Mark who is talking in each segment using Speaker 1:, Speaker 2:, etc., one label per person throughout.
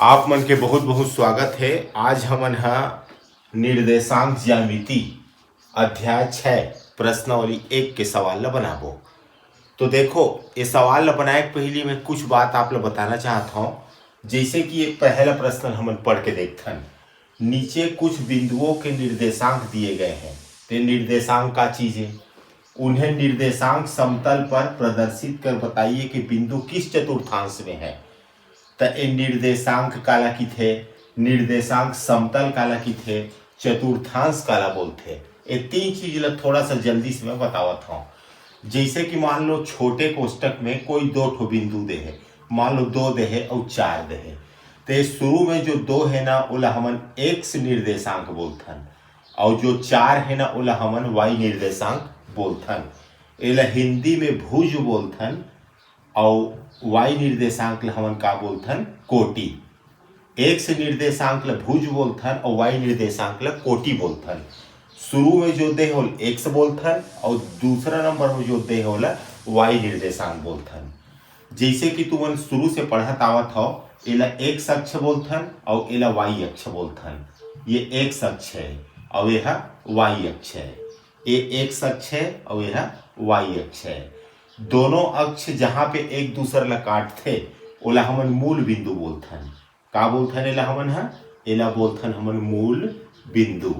Speaker 1: आप मन के बहुत बहुत स्वागत है। आज हमन हा निर्देशांक ज्यामिति अध्याय 6 प्रश्नावली 1 के सवाल ला बनाबो। तो देखो, ये सवाल ला बनाए के पहले मैं कुछ बात आप ला बताना चाहता हूँ। जैसे कि एक पहला प्रश्न हमन पढ़ के देखथन, नीचे कुछ बिंदुओं के निर्देशांक दिए गए हैं। तो निर्देशांक का चीज है, उन्हें निर्देशांक समतल पर प्रदर्शित कर बताइए कि बिंदु किस चतुर्थांश में है। तो ये निर्देशांक काला किथे, निर्देशांक समतल काला किथे, चतुर्थांश काला बोलते। ये तीन चीज ला थोड़ा सा जल्दी से मैं बतावत हूँ। जैसे कि मान लो छोटे कोष्टक में कोई दो ठो बिंदु दे है, मान लो 2 दे है और 4 दे है। तो शुरू में जो 2 है ना ओला हमन एक्स निर्देशांक बोलथन, और जो 4 है ना ओला हमन वाई निर्देशांक बोलथन। एला हिंदी में भुज बोलथन, और वाई निर्देशांक ला हमन का बोलथन, कोटि। एक्स निर्देशांक ला भुज बोलथन और वाई निर्देशांक ला कोटि बोलथन। शुरू में जो दे हो एक्स बोलथन और दूसरा नंबर में जो दे होला वाई निर्देशांक बोलथन। जैसे कि तुमन शुरू से पढ़त आवत हो, एला एक्स अक्ष बोलथन और एला वाई अक्ष बोलथन। ये एक्स अक्ष है और यह वाई अक्ष है। ये एक्स अक्ष है और यह वाई अक्ष है। दोनों अक्ष जहां पे एक दूसरे ला काटथे ओला हमन मूल बिंदु बोलथन। का बोलथन एला हमन हा, एला बोलथन हमन मूल बिंदु।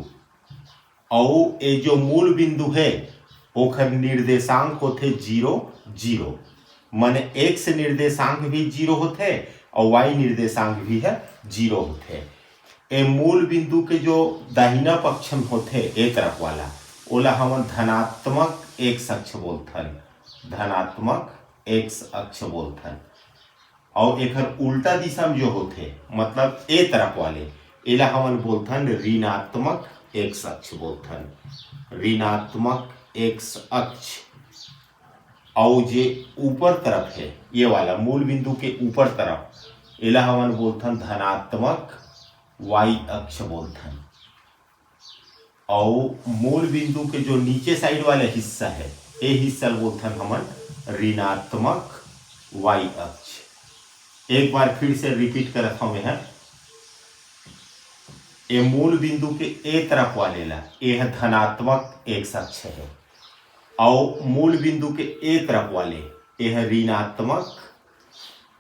Speaker 1: और ये जो मूल बिंदु है ओखर निर्देशांक होथे 0 0, माने एक्स निर्देशांक भी 0 होथे और वाई निर्देशांक भी है 0 होथे। ए मूल बिंदु के जो दाहिना पक्ष में होथे एक तरफ वाला ओला हमन धनात्मक एक्स अक्ष बोलथन, धनात्मक एक्स अक्ष बोलथन। और एक उल्टा दिशा में जो होते मतलब ए तरफ वाले एला हमन बोलथन ऋणात्मक एक्स अक्ष बोलथन, ऋणात्मक एक्स अक्ष। और जे ऊपर तरफ है ये वाला मूल बिंदु के ऊपर तरफ एला हमन बोलथन धनात्मक वाई अक्ष बोलथन। और मूल बिंदु के जो नीचे साइड वाला हिस्सा है ये हिस्सा बोलथन हमन ऋणात्मक वाई अक्ष। एक बार फिर से रिपीट करत हूं मैं, ये मूल बिंदु के ए तरफ वाले ला यह धनात्मक एक्स अक्ष है, और मूल बिंदु के ए तरफ वाले यह ऋणात्मक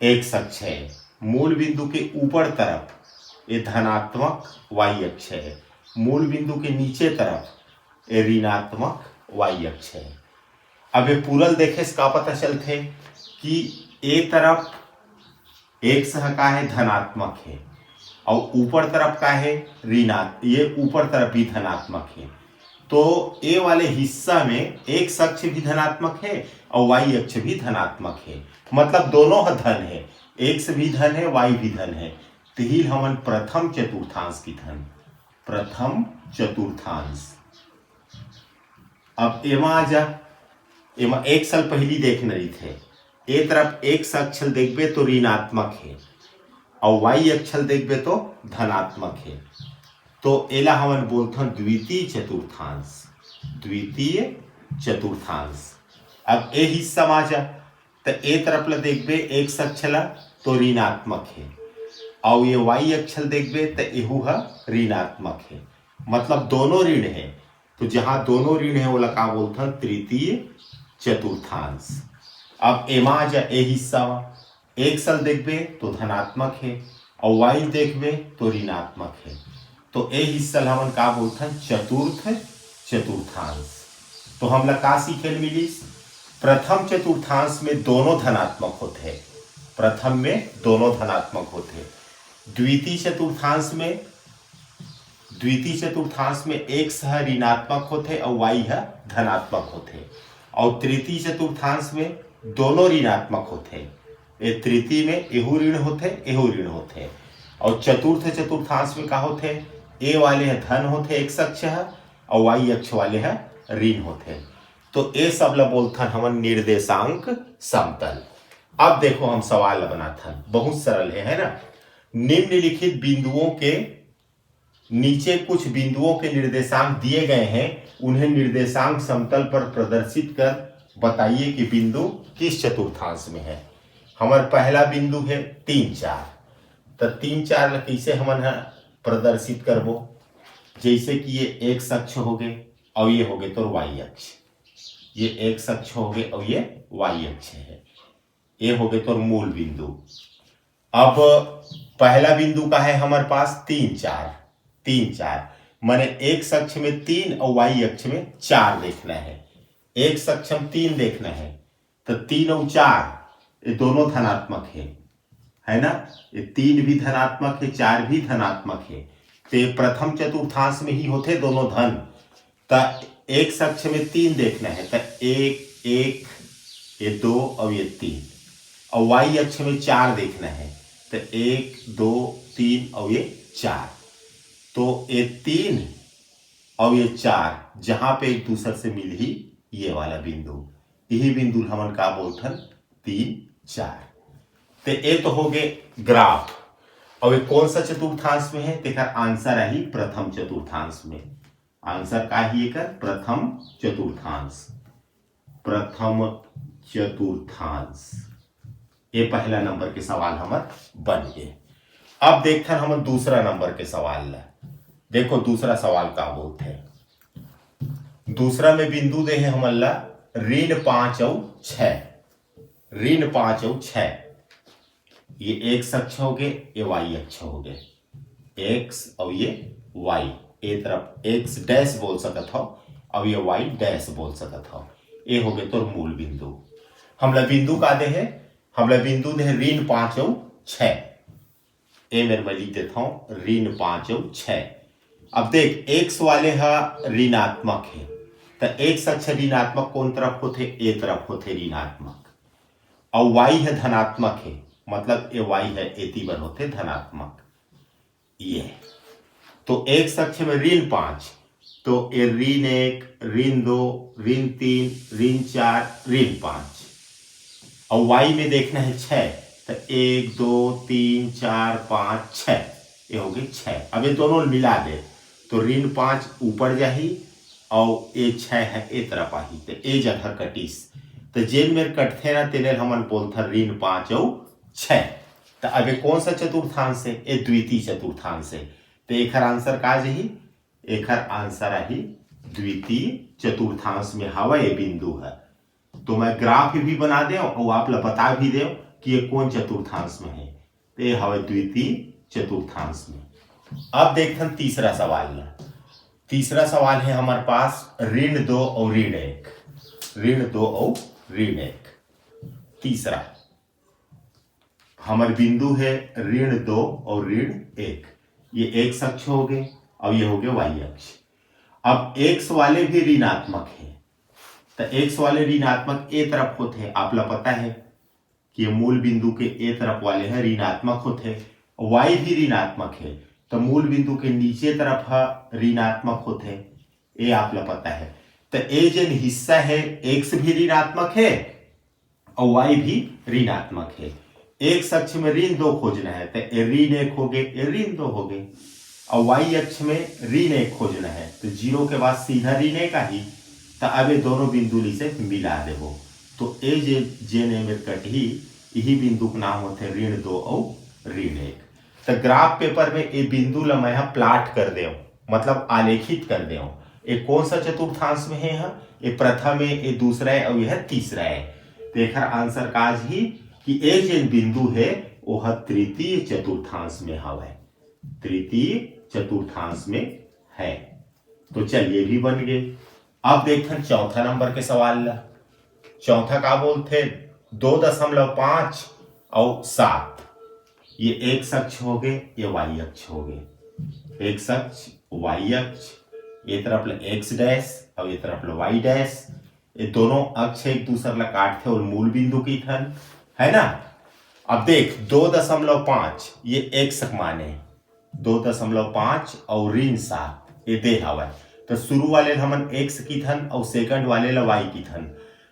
Speaker 1: एक्स अक्ष है। मूल बिंदु के ऊपर तरफ ये धनात्मक वाई अक्ष है, मूल बिंदु के नीचे तरफ ये ऋणात्मक वाई अक्ष है। अब ये पूरल देखे से का पता चलते कि ए तरफ एक्स का है धनात्मक है और ऊपर तरफ का है ऋणात्मक, ये ऊपर तरफ भी धनात्मक है। तो ए वाले हिस्सा में एक्स अक्ष भी धनात्मक है और वाई अक्ष भी धनात्मक है, मतलब दोनों धन है, एक्स भी धन है वाई भी धन है। तो ही हमन प्रथम चतुर्थांश की धन, प्रथम चतुर्थांश। अब एमा आ जा, एमा एक साल पहली देखने रही थे, ए तरफ एक्स अक्ष देखबे तो ऋणात्मक है और वाई अक्ष देखबे तो धनात्मक है। तो एला हमन बोलथन द्वितीय चतुर्थांश, द्वितीय चतुर्थांश। अब ए हिस्सा में आ जा, तो ए तरफ ला देखबे एक्स अक्ष ला तो ऋणात्मक है और ये वाई अक्ष देखबे तो एहू हा ऋणात्मक है, मतलब दोनों ऋण है। तो जहां दोनों ऋण है ओला का बोलथन तृतीय चतुर्थांश। अब एमा आ जा, ए हिस्सा में एक्स देखबे तो धनात्मक है और वाई देखबे तो ऋणात्मक है। तो ए हिस्सा हमन का बोलथन चतुर्थ चतुर्थांश। तो हमला का सीखे मिलिस, प्रथम चतुर्थांश में दोनों धनात्मक होते हैं, प्रथम में दोनों धनात्मक होते हैं। द्वितीय चतुर्थांश में एक्स है ऋणात्मक होते और वाई है धनात्मक होते, और तृतीय चतुर्थांश में दोनों ऋणात्मक होते। ये तृतीय में एहू ऋण होते एहू ऋण होते, और चतुर्थ चतुर्थांश में का होते, ए वाले है धन होते एक्स अक्ष है और वाई अक्ष वाले है ऋण होते। तो ए सब ला बोलथन हमन निर्देशांक समतल। अब देखो हम सवाल बनाथन, बहुत सरल है ना। निम्नलिखित बिंदुओं के नीचे कुछ बिंदुओं के निर्देशांक दिए गए हैं, उन्हें निर्देशांक समतल पर प्रदर्शित कर बताइए कि बिंदु किस चतुर्थांश में है। हमारा पहला बिंदु है 3 4, तो 3 4 ला कैसे हमन ह प्रदर्शित करबो। जैसे कि ये एक्स अक्ष हो गए और ये हो गए तो वाई अक्ष, ये एक्स अक्ष हो गए और ये वाई अक्ष है, ये हो गए तो मूल बिंदु। अब पहला बिंदु का है हमारे पास 3 4 माने एक्स अक्ष में 3 और वाई अक्ष में 4 देखना है। एक्स अक्ष में 3 देखना है तो 3 और 4 ये दोनों धनात्मक है ना, ये 3 भी धनात्मक है 4 भी धनात्मक है, तो ये प्रथम चतुर्थांश में ही होते दोनों धन। तो एक्स अक्ष में 3 देखना है तो 1 1 ये 2 और ये 3, और वाई अक्ष में 4 देखना है तो 1 2 3 और ये 4। तो ये 3 और ये 4 जहां पे एक दूसरे से मिल ही ये वाला बिंदु, यही बिंदु हमन का बोलथन 3 4। तो ये तो हो गए ग्राफ। और ये कौन सा चतुर्थांश में है, तेकर आंसर आई प्रथम चतुर्थांश में। आंसर का ही एक प्रथम चतुर्थांश, प्रथम चतुर्थांश। ये पहला नंबर के सवाल हमार बन गए। अब देखते हैं हम दूसरा नंबर के सवाल ला। देखो दूसरा सवाल का बोलते हैं। दूसरा में बिंदु दे है हमन ला ऋण 5 और 6, ऋण 5 और 6। ये एक्स अक्ष हो गए, ये वाई अक्ष हो गए, एक्स और ये वाई, एक तरफ एक्स डैश बोल सकत हो और ये वाई डैश बोल सकत हो। ये हो गए तो मूल बिंदु। हमला बिंदु का दे है, हमला बिंदु दे है ऋण 5 और 6। ए मेरे में लिख देता हूं ऋण 5 और 6। अब देख एक्स वाले है ऋणात्मक है तो एक्स अक्ष ऋणात्मक कौन तरफ होते, ए तरफ होते ऋणात्मक, और वाई है धनात्मक है, मतलब ये वाई है एती बर होते धनात्मक। ये तो एक्स अक्ष में ऋण 5 तो ये ऋण 1 ऋण 2 ऋण 3 ऋण 4 ऋण 5, और वाई में देखना है 6 तो 1 2 3 4 5 6, ये हो गए 6। अब ये दोनों मिला दे तो ऋण 5 ऊपर जाही और ये 6 है ए तरफ आही, तो ए जगह कटिस, तो जेल में कटथे ना तेने हमन बोलता ऋण 5 और 6। तो अब कौन सा चतुर्थांश है, ये द्वितीय चतुर्थांश है, तो एक आंसर का जही, एक आंसर आई द्वितीय चतुर्थांश में हवा ये बिंदु है। तो मैं ग्राफ भी बना दे और आप लोग बता भी दे कि ये कौन चतुर्थांश में है, तो ये हवा द्वितीय चतुर्थांश में। अब देखते हैं तीसरा सवाल। तीसरा सवाल है हमारे पास ऋण 2 और ऋण 1, ऋण 2 और ऋण 1। तीसरा हमारे बिंदु है ऋण 2 और ऋण 1, ये एक्स अक्ष हो गए और ये हो गए वाई अक्ष। अब एक्स वाले भी ऋणात्मक है तो एक्स वाले ऋणात्मक ए तरफ होते हैं, आप लोग पता है कि मूल बिंदु के ए तरफ वाले हैं ऋणात्मक होते, वाई भी ऋणात्मक है तो मूल बिंदु के नीचे तरफ ऋणात्मक होते, ये आप लोग पता है। तो ए जन हिस्सा है एक्स भी ऋणात्मक है और वाई भी ऋणात्मक है। एक्स अक्ष में ऋण 2 खोजना है तो ऋण 1 हो गए, ऋण 2 हो गए, और वाई अक्ष में ऋण 1 खोजना है तो 0 के बाद सीधा ऋण 1 ही, तो अब ये दोनों बिंदु से मिला देवो तो ए जे ने में कटी, यही बिंदु का नाम होते ऋण 2 और ऋण 1। तो ग्राफ पेपर में ये बिंदु ला मैं प्लाट कर दे, मतलब आलेखित कर दे। ये कौन सा चतुर्थांश में है, ये प्रथम है, ये दूसरा है और यह तीसरा है। तो एक आंसर काज ही कि ये जो बिंदु है वह तृतीय चतुर्थांश में हवा है, तृतीय चतुर्थांश में है। तो चलिए भी बन गए। अब देखते हैं चौथा नंबर के सवाल ला। चौथा का बोलते 2.5 और 7, ये एक्स अक्ष हो गए, ये वाई अक्ष हो गए, एक्स अक्ष वाई अक्ष, ये तरफ एक्स डैश और ये तरफ वाई डैश, ये दोनों अक्ष एक दूसरे ला काटते और मूल बिंदु की थन है ना। अब देख 2.5 ये एक्स माने 2.5 और ऋण 7 ये दे हवा, तो शुरू वाले हमन एक्स की थन और सेकंड वाले ला वाई की थन,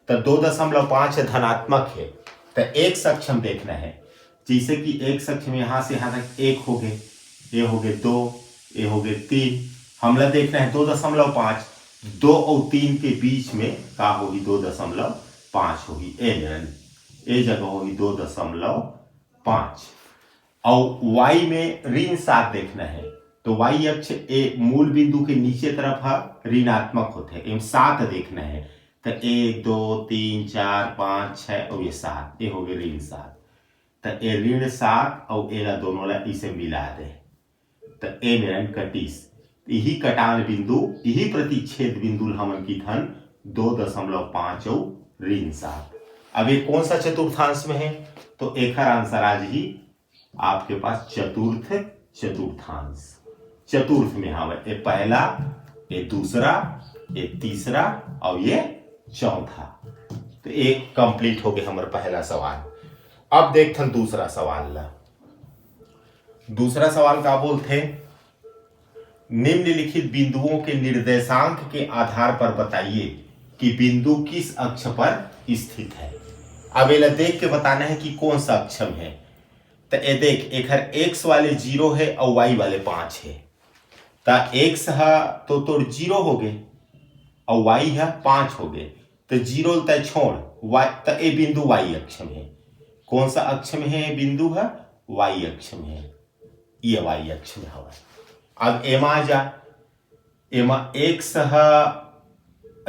Speaker 1: तो 2.5 धनात्मक है तो एक्स अक्ष हम देखना है। जैसे कि एक्स अक्ष में यहां से यहां तक 1 हो गए, ये हो गए 2, ये हो गए 3, हमला देखना है 2.5, 2 और 3 के बीच में का होगी 2.5 होगी, ए जगह होगी 2.5। और y में ऋण 7 देखना है तो y अक्ष ए मूल बिंदु के नीचे तरफ है ऋणात्मक होते हैं, एम 7 देखना है तो 1 2 3 4 5 6 और ये 7, ये हो गए ऋण 7। तो ए ऋण 7 और ए ला दोनों ला इसे मिला दे तो ए मेरन कटीस, यही कटान बिंदु यही प्रतिच्छेद बिंदु हमन की धन 2.5 और ऋण 7। अब ये कौन सा चतुर्थांश में है तो एक आंसर आज ही आपके पास चतुर्थांश चतुर्थ में हवे, ये पहला, ये दूसरा, ये तीसरा और ये चौथा। तो एक कंप्लीट हो गया हमारा पहला सवाल। अब देखते हैं दूसरा सवाल ला। दूसरा सवाल का बोलते निम्नलिखित बिंदुओं के निर्देशांक के आधार पर बताइए कि बिंदु किस अक्ष पर स्थित है। अब ये देख के बताना है कि कौन सा अक्षम है। तो ये देख एक x वाले 0 है और y वाले 5 है तो x है तो 0 हो गए और y है 5 हो गए तो 0 तय छोड़ y, तो ये बिंदु y अक्ष में है। कौन सा अक्ष में है? बिंदु है y अक्ष में है, ये y अक्ष में हवा। अब एमा जा, एमा x है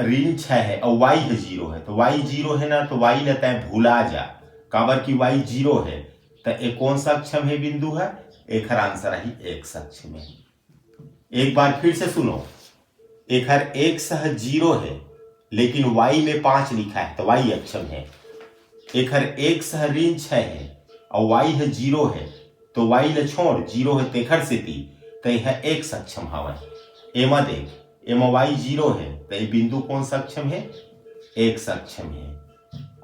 Speaker 1: ऋण 6 है और y है 0 है तो y 0 है ना तो y लेता है भूला जा, काबर की y 0 है तो एक कौन सा अक्षम है? बिंदु है, एक आंसर ही x अक्ष में। एक बार फिर से सुनो, एक x है 0 है लेकिन y में 5 लिखा है तो y अक्षम है। एक x है ऋण 6 है और y है 0 है तो y ले छोड़ 0 है तेखर से ती तो यह x अक्षम हवा। एमा देख, एमा y 0 है तो ये बिंदु कौन सा अक्षम है? x अक्षम है।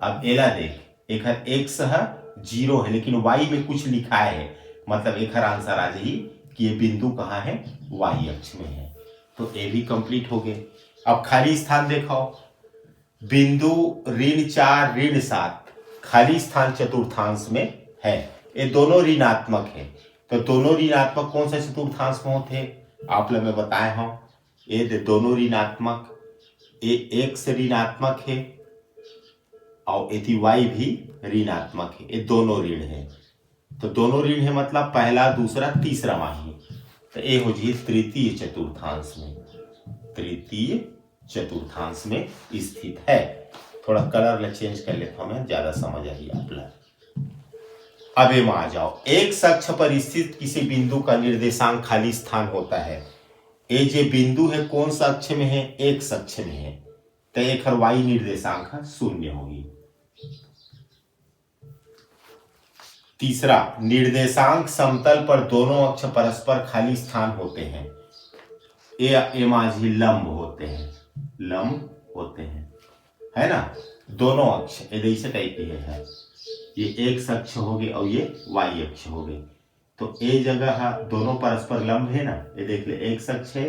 Speaker 1: अब एला देख, एक x है 0 है लेकिन y में कुछ लिखा है, मतलब एक आंसर आ जाए कि ये बिंदु कहाँ है? y अक्ष में है। तो ये भी कंप्लीट हो गए। अब खाली स्थान देखो, बिंदु ऋण 4 ऋण 7 खाली स्थान चतुर्थांश में है, ये दोनों ऋणात्मक है। तो दोनों ऋणात्मक कौन सा चतुर्थांश में होते हैं? आप लोग मैं बताए हूं, ये दोनों ऋणात्मक, ये x ऋणात्मक है और यदि y भी ऋणात्मक है, ये दोनों ऋण है। तो दोनों ऋण है मतलब पहला दूसरा तीसरा माही, तो ये हो जी तृतीय चतुर्थांश में, तृतीय चतुर्थांश में स्थित है। थोड़ा कलर चेंज कर लेता हूं मैं, ज्यादा समझ आई आप लोग। अब ये आ जाओ, एक अक्ष पर स्थित किसी बिंदु का निर्देशांक खाली स्थान होता है। ये जो बिंदु है कौन सा अक्ष में है? एक अक्ष में है तो एक y निर्देशांक 0 होगी। तीसरा, निर्देशांक समतल पर दोनों अक्ष परस्पर खाली स्थान होते हैं। ये माझी लंब होते हैं, लंब होते हैं, है ना। दोनों अक्ष ऐसे टाइप के है, ये x अक्ष हो गए और ये y अक्ष हो गए। तो ए जगह है दोनों परस्पर लंब है ना, ये देख ले x अक्ष है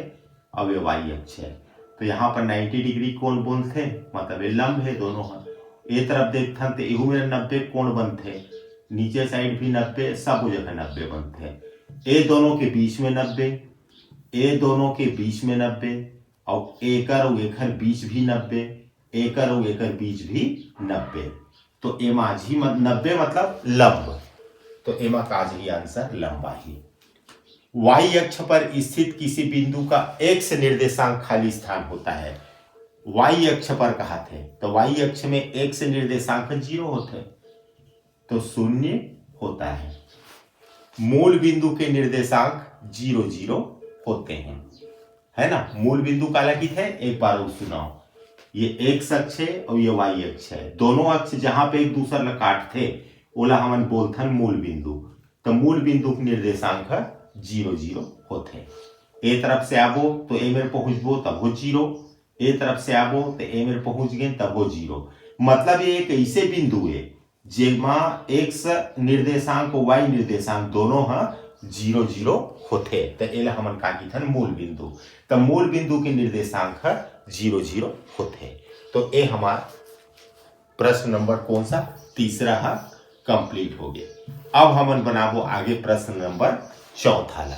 Speaker 1: और ये y अक्ष है। तो यहाँ पर 90 डिग्री कोण बनते, मतलब ये लंब है दोनों है। ए तरफ देखते तो एहू में 90 कोण बनते, नीचे साइड भी 90, सब जगह 90 बनते। ए दोनों के बीच में 90, ए दोनों के बीच में 90 और एकर और एकर बीच भी 90, एकर और एकर बीच भी 90। तो ए माझी 90 मतलब लंब, तो एमा काजी आंसर लंबा ही। y अक्ष पर स्थित किसी बिंदु का x निर्देशांक खाली स्थान होता है। y अक्ष पर कहा थे तो y अक्ष में x निर्देशांक 0 होते, तो 0 होता है। मूल बिंदु के निर्देशांक 0 0 होते हैं, है ना। मूल बिंदु काला की थे, एक बार वो सुनाओ। ये x अक्ष है और ये y अक्ष है, दोनों अक्ष जहां पे एक दूसरा ला काट थे ओला हमन बोलथन मूल बिंदु। तो मूल बिंदु के निर्देशांक 0 0 होते। ए तरफ से आबो तो ए मेरे पहुंचबो तब हो 0, ए तरफ से आबो तो ए मेरे पहुंच गए तब हो 0। मतलब ये एक ऐसे बिंदु है जेमा x निर्देशांक और y निर्देशांक दोनों 0 0 होते, तो एला हमन का की थन मूल बिंदु। तो मूल बिंदु के निर्देशांक 0 0 होते। तो ये हमारा प्रश्न नंबर कौन सा? तीसरा कंप्लीट हो गया। अब हमन बनाबो आगे प्रश्न नंबर चौथा ला।